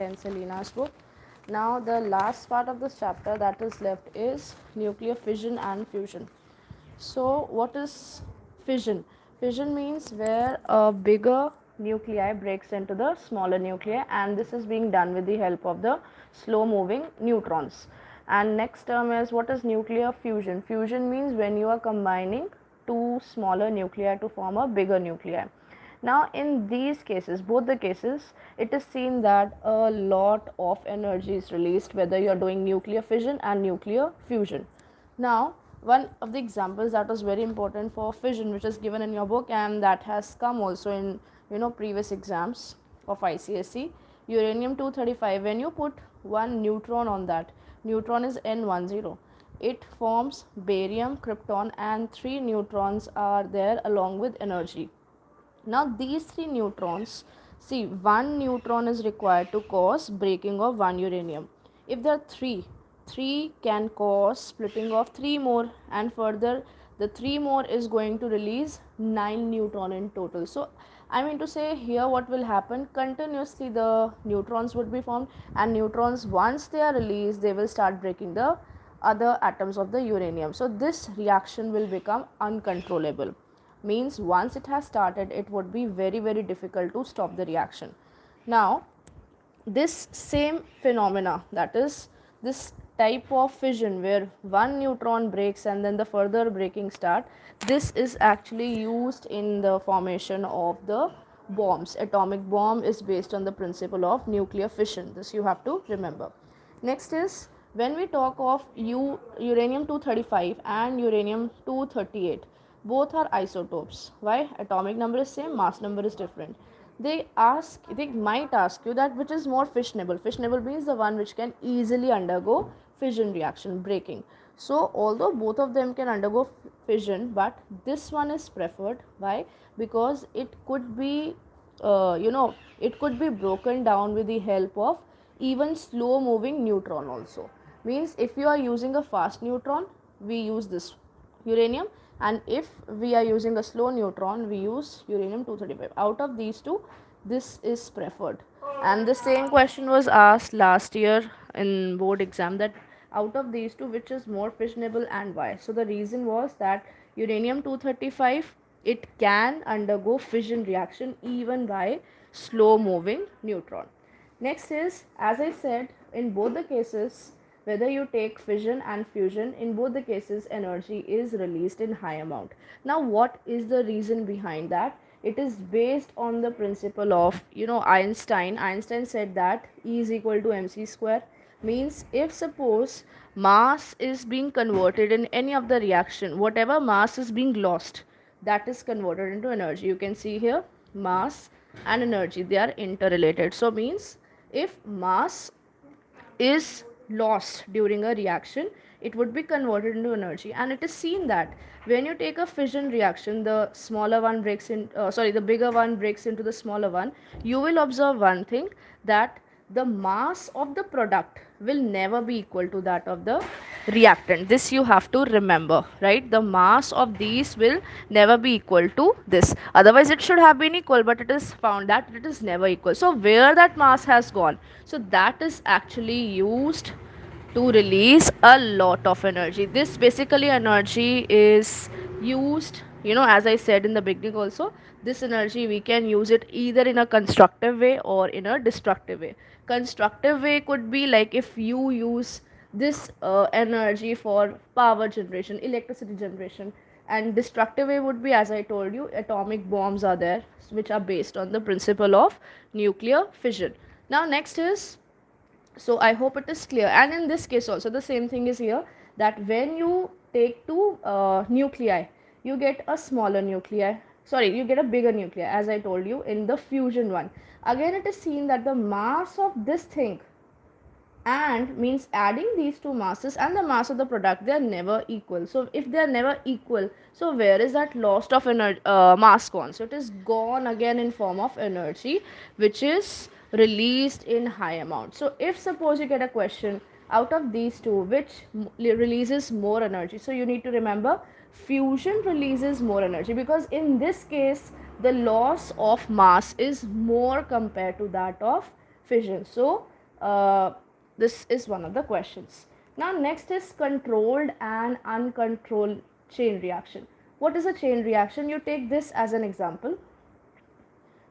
10 Selena's book. Now the last part of this chapter that is left is nuclear fission and fusion. So what is fission? Fission means where a bigger nuclei breaks into the smaller nuclei, and this is being done with the help of the slow moving neutrons. And next term is what is nuclear fusion? Fusion means when you are combining two smaller nuclei to form a bigger nuclei. Now in these cases, both the cases, it is seen that a lot of energy is released whether you are doing nuclear fission and nuclear fusion. Now one of the examples that was very important for fission, which is given in your book and that has come also in previous exams of ICSE, uranium 235. When you put one neutron on that, neutron is N10, it forms barium, krypton, and 3 neutrons are there along with energy. Now these 3 neutrons, see, 1 neutron is required to cause breaking of 1 uranium. If there are 3 can cause splitting of 3 more, and further the 3 more is going to release 9 neutron in total. So I mean to say here what will happen, continuously the neutrons would be formed, and neutrons once they are released they will start breaking the other atoms of the uranium. So this reaction will become uncontrollable, means once it has started it would be very difficult to stop the reaction. Now this same phenomena, that is this type of fission where one neutron breaks and then the further breaking start, this is actually used in the formation of the bombs. Atomic bomb is based on the principle of nuclear fission, this you have to remember. Next is when we talk of uranium 235 and uranium 238, both are isotopes. Why? Atomic number is same, mass number is different. They might ask you that which is more fissionable. Fissionable means the one which can easily undergo fission reaction, breaking. So although both of them can undergo fission, but this one is preferred. Why? Because it could be it could be broken down with the help of even slow moving neutron also. Means if you are using a fast neutron, we use this uranium, and if we are using a slow neutron, we use uranium 235. Out of these two, this is preferred. And the same question was asked last year in board exam, that out of these two which is more fissionable and why. So the reason was that uranium 235, it can undergo fission reaction even by slow moving neutron. Next is, as I said, in both the cases, whether you take fission and fusion, in both the cases energy is released in high amount. Now what is the reason behind that? It is based on the principle of Einstein said that E is equal to mc square. Means if suppose mass is being converted in any of the reaction, whatever mass is being lost, that is converted into energy. You can see here mass and energy, they are interrelated. So means if mass is lost during a reaction, it would be converted into energy. And it is seen that when you take a fission reaction, the smaller one breaks in the bigger one breaks into the smaller one, you will observe one thing, that the mass of the product will never be equal to that of the reactant. This you have to remember, right? The mass of these will never be equal to this, otherwise it should have been equal, but it is found that it is never equal. So where that mass has gone, so that is actually used to release a lot of energy. This basically energy is used, as I said in the beginning also, this energy we can use it either in a constructive way or in a destructive way. Constructive way could be like if you use this energy for power generation, electricity generation, and destructive way would be, as I told you, atomic bombs are there which are based on the principle of nuclear fission. Now next is, so I hope it is clear. And in this case also the same thing is here, that when you take two nuclei, you get a smaller nuclei, you get a bigger nuclei, as I told you in the fusion one. Again it is seen that the mass of this thing, and means adding these two masses and the mass of the product, they are never equal. So if they are never equal, so where is that loss of energy, mass gone? So it is gone again in form of energy which is released in high amount. So if suppose you get a question, out of these two which releases more energy, so you need to remember fusion releases more energy, because in this case the loss of mass is more compared to that of fission. So uh, this is one of the questions. Now next is controlled and uncontrolled chain reaction. What is a chain reaction? You take this as an example.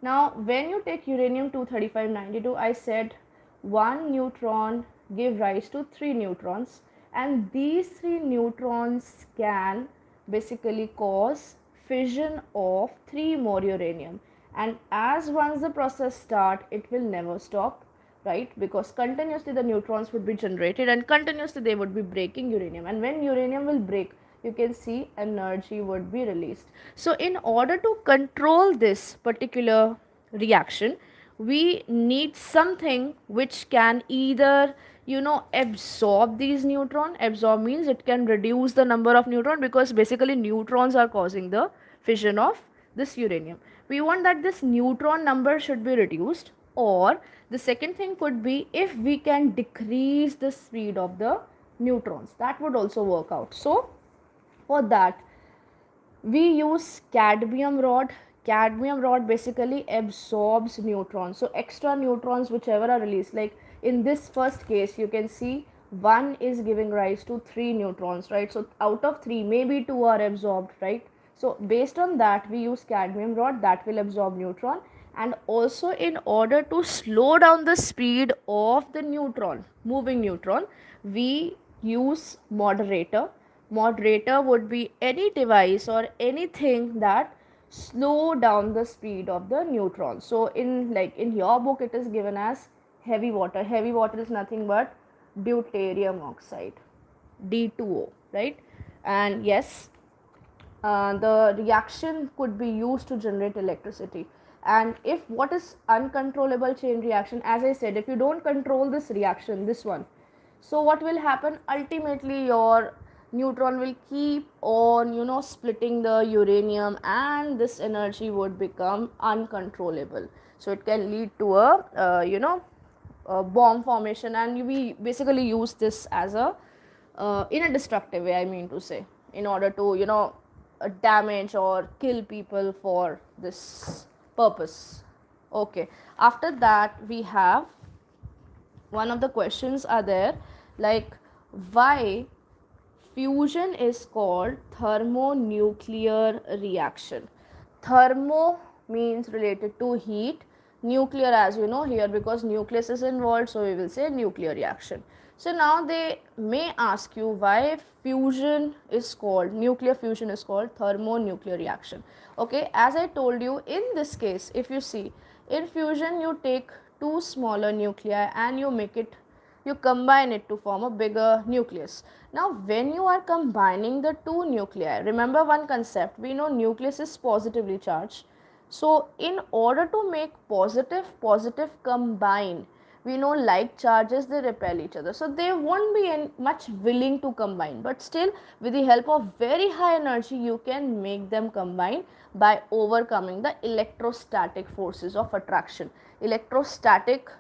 Now, when you take uranium 23592, I said one neutron give rise to three neutrons, and these three neutrons can basically cause fission of three more uranium. And as once the process start, it will never stop, right? Because continuously the neutrons would be generated and continuously they would be breaking uranium. And when uranium will break, you can see energy would be released. So in order to control this particular reaction, we need something which can either absorb these neutron. Absorb means it can reduce the number of neutron, because basically neutrons are causing the fission of this uranium. We want that this neutron number should be reduced, or the second thing could be if we can decrease the speed of the neutrons, that would also work out. So for that we use cadmium rod. Cadmium rod basically absorbs neutrons, so extra neutrons whichever are released, like in this first case you can see one is giving rise to three neutrons, right? So out of three maybe two are absorbed, right? So based on that we use cadmium rod that will absorb neutron. And also in order to slow down the speed of the neutron, moving neutron, we use moderator. Moderator would be any device or anything that slow down the speed of the neutron. So in your book it is given as heavy water. Heavy water is nothing but deuterium oxide, D2O, right? And yes, the reaction could be used to generate electricity. And if what is uncontrollable chain reaction, as I said, if you don't control this reaction, this one, so what will happen? Ultimately your neutron will keep on splitting the uranium, and this energy would become uncontrollable. So it can lead to a bomb formation, and we basically use this as a in a destructive way, I mean to say, in order to damage or kill people for this purpose. Okay, after that we have one of the questions are there, like why fusion is called thermonuclear reaction. Thermo means related to heat, nuclear as you know here because nucleus is involved, so we will say nuclear reaction. So now they may ask you why fusion is called, nuclear fusion is called thermonuclear reaction. Okay, as I told you, in this case if you see, in fusion you take two smaller nuclei and you combine it to form a bigger nucleus. Now when you are combining the two nuclei, remember one concept, we know nucleus is positively charged. So in order to make positive combine, we know like charges they repel each other, so they won't be much willing to combine, but still with the help of very high energy you can make them combine by overcoming the electrostatic forces of attraction. Electrostatic,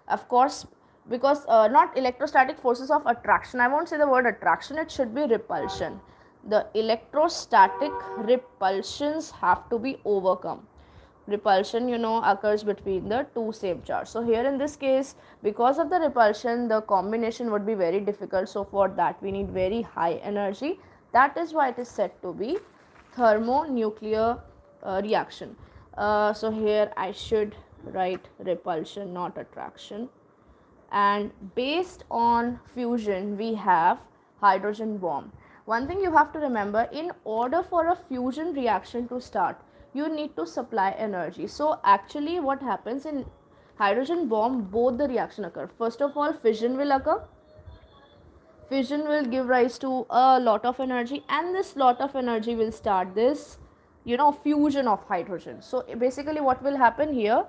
of course, because not electrostatic forces of attraction, I won't say the word attraction, it should be repulsion. The electrostatic repulsions have to be overcome. Repulsion occurs between the two same charge. So here in this case, because of the repulsion, the combination would be very difficult, so for that we need very high energy. That is why it is said to be thermonuclear reaction. So here I should write repulsion, not attraction. And based on fusion we have hydrogen bomb. One thing you have to remember, in order for a fusion reaction to start you need to supply energy. So actually what happens in hydrogen bomb, both the reaction occur. First of all fission will occur, fission will give rise to a lot of energy, and this lot of energy will start this fusion of hydrogen. So basically what will happen here,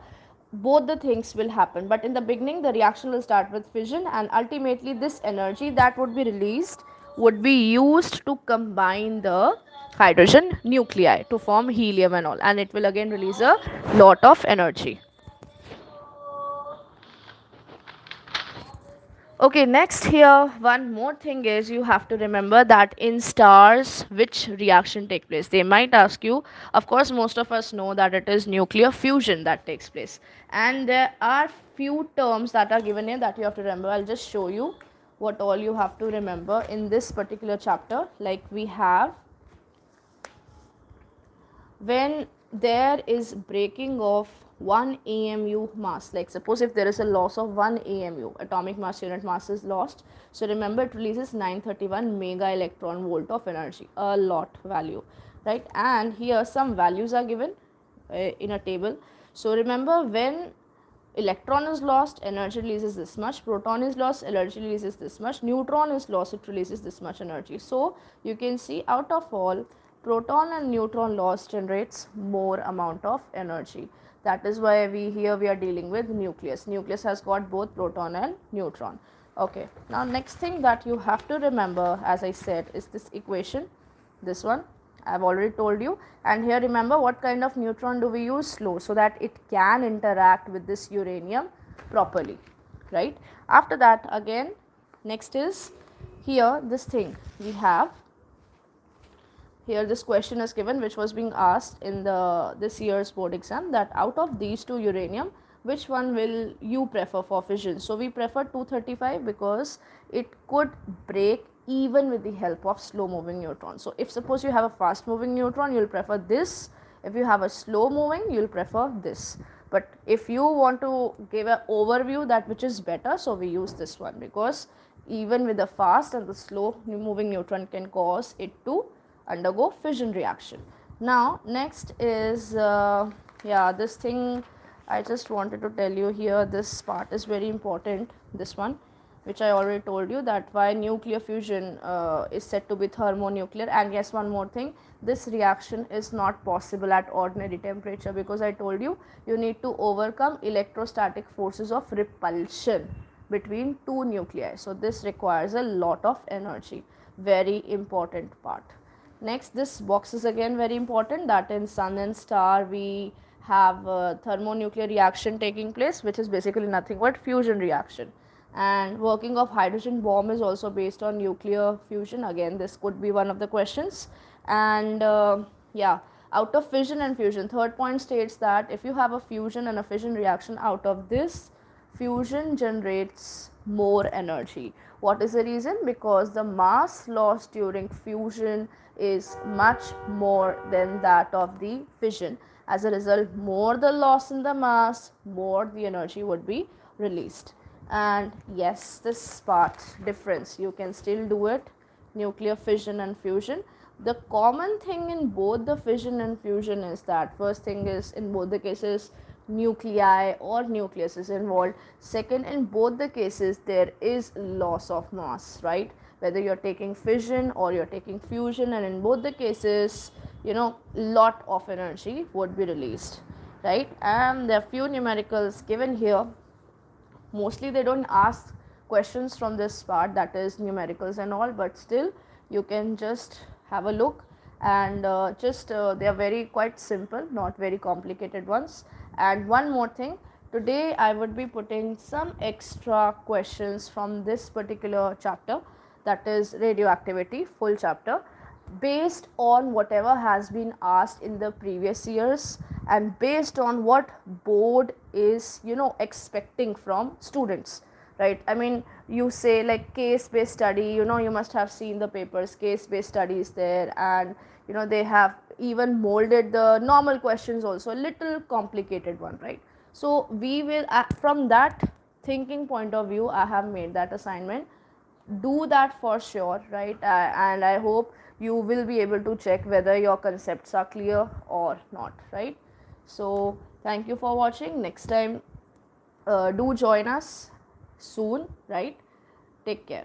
both the things will happen, but in the beginning the reaction will start with fission, and ultimately this energy that would be released would be used to combine the hydrogen nuclei to form helium and all, and it will again release a lot of energy. Okay, next here, one more thing is you have to remember that in stars, which reaction take place. They might ask you, of course, most of us know that it is nuclear fusion that takes place. And there are few terms that are given here that you have to remember. I'll just show you what all you have to remember in this particular chapter. Like we have, when there is breaking of 1 AMU mass, like suppose if there is a loss of 1 AMU, atomic mass unit mass is lost, so remember it releases 931 mega electron volt of energy, a lot value, right? And here some values are given in a table. So remember, when electron is lost, energy releases this much, proton is lost, energy releases this much, neutron is lost, it releases this much energy. So you can see, out of all, proton and neutron loss generates more amount of energy. That is why we are dealing with nucleus. Nucleus has got both proton and neutron. Okay, now next thing that you have to remember, as I said, is this equation, this one I have already told you. And here remember, what kind of neutron do we use? Slow, so that it can interact with this uranium properly, right? After that, again, next is here this thing we have here, this question is given, which was being asked in the this year's board exam, that out of these two uranium, which one will you prefer for fission? So we prefer 235 because it could break even with the help of slow moving neutron. So if suppose you have a fast moving neutron, you will prefer this. If you have a slow moving, you will prefer this. But if you want to give an overview that which is better, so we use this one, because even with the fast and the slow moving neutron can cause it to undergo fission reaction. Now next is yeah, this thing I just wanted to tell you here, this part is very important, this one, which I already told you, that why nuclear fusion is said to be thermonuclear. And yes, one more thing, this reaction is not possible at ordinary temperature, because I told you, you need to overcome electrostatic forces of repulsion between two nuclei. So this requires a lot of energy, very important part. Next, this box is again very important, that in sun and star we have a thermonuclear reaction taking place, which is basically nothing but fusion reaction. And working of hydrogen bomb is also based on nuclear fusion. Again, this could be one of the questions. And yeah, out of fission and fusion, third point states that if you have a fusion and a fission reaction, out of this, fusion generates more energy. What is the reason? Because the mass lost during fusion is much more than that of the fission. As a result, more the loss in the mass, more the energy would be released. And yes, this part difference, you can still do it, nuclear fission and fusion. The common thing in both the fission and fusion is that, first thing is, in both the cases nuclei or nucleus is involved. Second, in both the cases there is loss of mass, right? Whether you're taking fission or you're taking fusion, and in both the cases, lot of energy would be released, right? And there are few numericals given here. Mostly they don't ask questions from this part, that is numericals and all, but still you can just have a look. And they are very quite simple, not very complicated ones. And one more thing, today I would be putting some extra questions from this particular chapter, that is radioactivity, full chapter, based on whatever has been asked in the previous years, and based on what board is expecting from students, right? I mean, you say like case based study, you must have seen the papers, case based studies there, and they have even molded the normal questions also, a little complicated one, right? So we will, from that thinking point of view, I have made that assignment. Do that for sure, right? And I hope you will be able to check whether your concepts are clear or not, right? So thank you for watching. Next time, do join us soon, right? Take care.